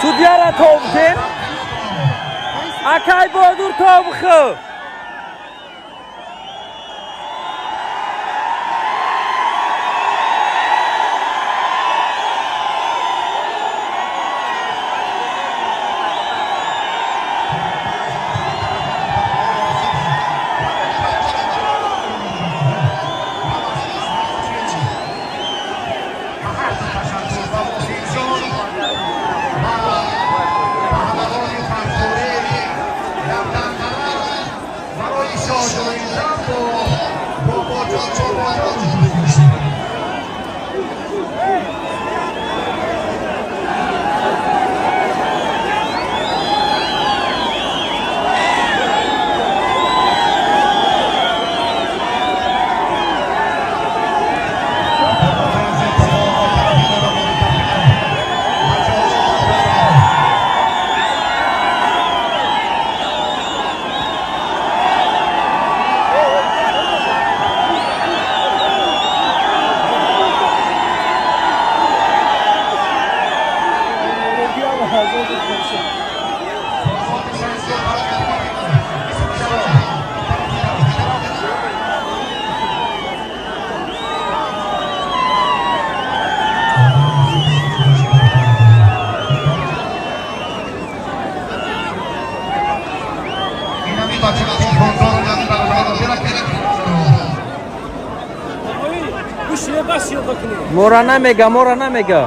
Судьяра тобхен. Акай бодур тобхы. Morana mega.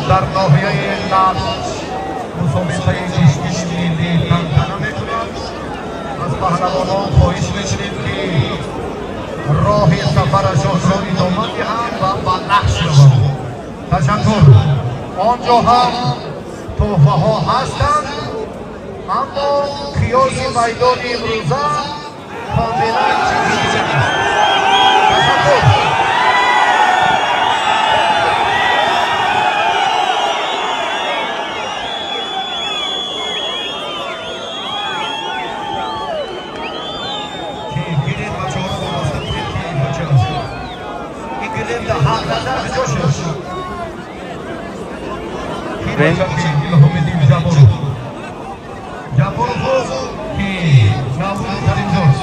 در ناحیه نقش مسابقه پیشگیری ملی تنظیم می‌کند. از پهلوانان خواهش می‌کنیم که راه سفرشان را ادامه دهند و به نقش روند. تشکر. آنجا هم تحفه‌ها هستند، اما قیاس میدان امروزه کاملا چیزی نیست. تشکر. Jaborov ki Navroz Karimzoz.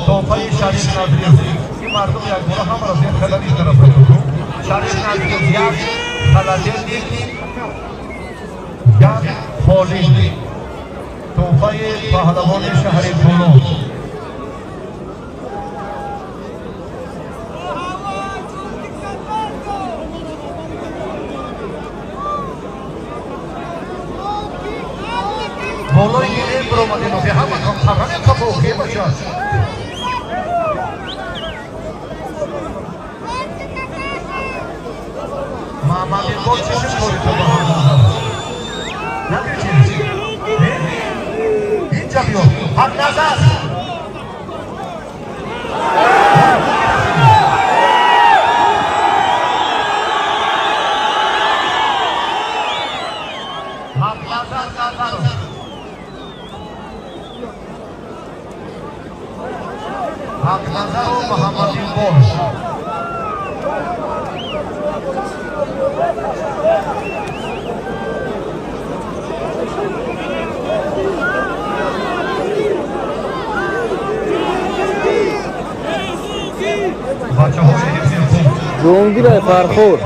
توفای شریف نادریوزی این مردم یک باره هم را زیر خلال این طرف رو شریف نادریوزی یک خلال یک خالی توفای پهلوان شهر تولون بالای این برامده نوزی همه کم خرانه تا بوخی باشد محمد گل چشم کوری تو با هم نمی‌چینی اینجا بیو حق نظر حق نظر حق نظر و محمد گل جونگیره فرخور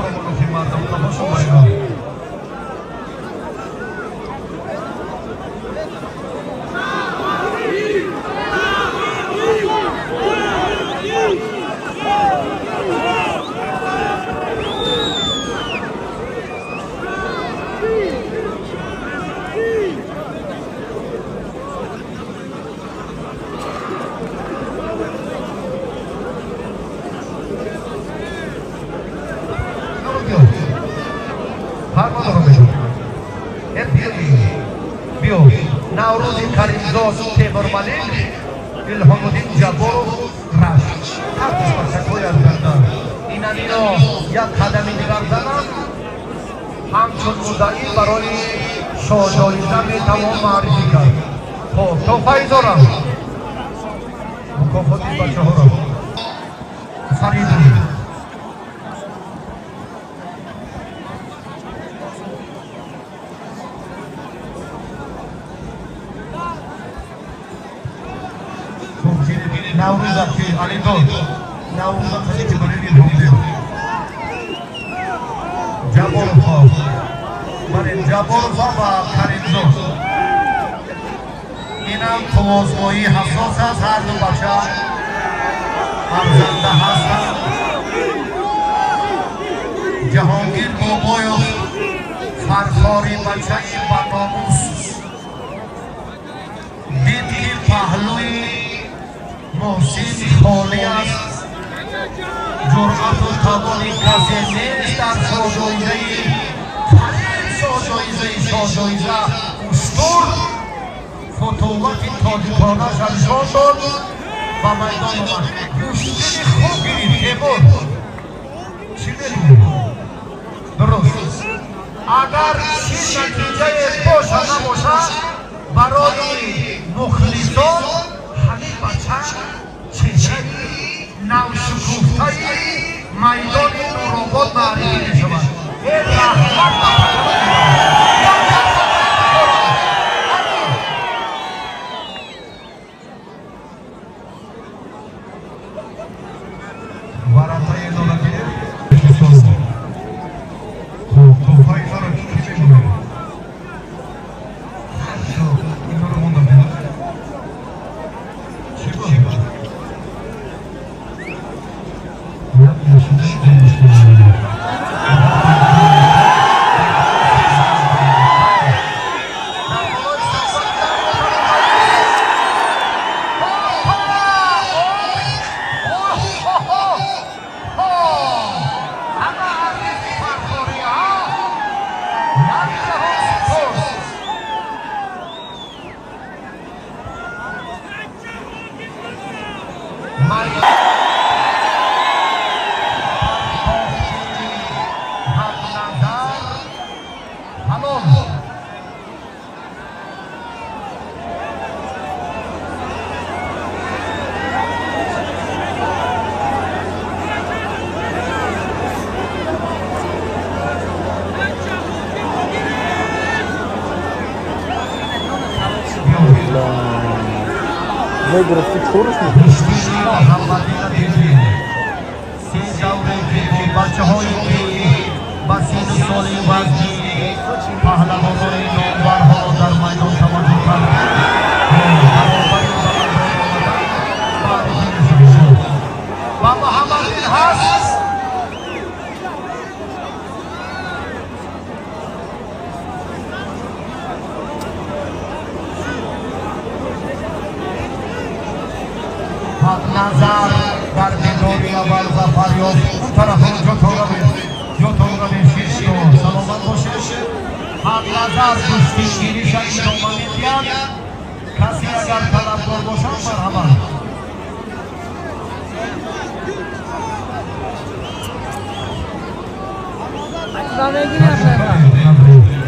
Navroz Karimzoz Temur Malik Ilhamuddin Jaborov Rash Artish Bachakoyar Gardan Inanino yak qadami nigar zanad hamchun mudda'i baroyi shojoiza metawon ma'rifi kard xo'p to'fai zo'ram mukofoti bachahoро Faridov Navroz ki Alidor Navroz ki Bareli Dhomdev Jaborov Mane Jaborov va Karimzoz inam tovozgoyi hasos ast har du bacha farzanda hastan Jahongir Boboyev farkhori bachai ba nomus did ki pahlui محسن خالی است جرأت و توانی کسی نیست در سازویزه سازویزه استور فتووت تاجیکانش انجام داد و میدان آمد گوشتن خوب گیرید تیمور چی میگوید؟ درست اگر چی نتیجه باشه نباشه برای مخلصان همین بچه چهره نوشکوفتای میدان نورآباد معرفی می شود این رحمت ورقای دولتی توفای فرق چی میگوید؟ این رو موندم Не графти чорш ми. Хамадина диди. Се давре ки бачаҳои ба сину соли вазни паҳлавонони номбарҳо дар майдон тамошо карданд. Ба Муҳаммадин ҳаст. назар дар дидори аввал ва фарёд он тарафо ҷотораве шишто саломат бошед ҳақ назар дӯсти гириша идома медиҳад касе агар талабгор бошад марҳамат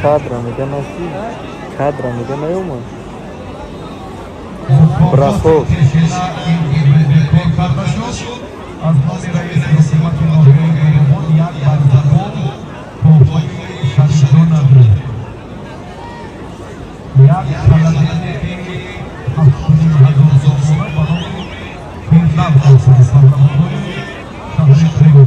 Кадра мега наси. Кадра мега наёмад. Брахот. از نام رئیس حکومت ناحیه ایران یک بردگان توفای شهیدان بود. یک خلدین که 70,000 سامانه برای پیرزن خواستند سرنوشت شهر تریدو.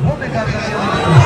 Vou pegar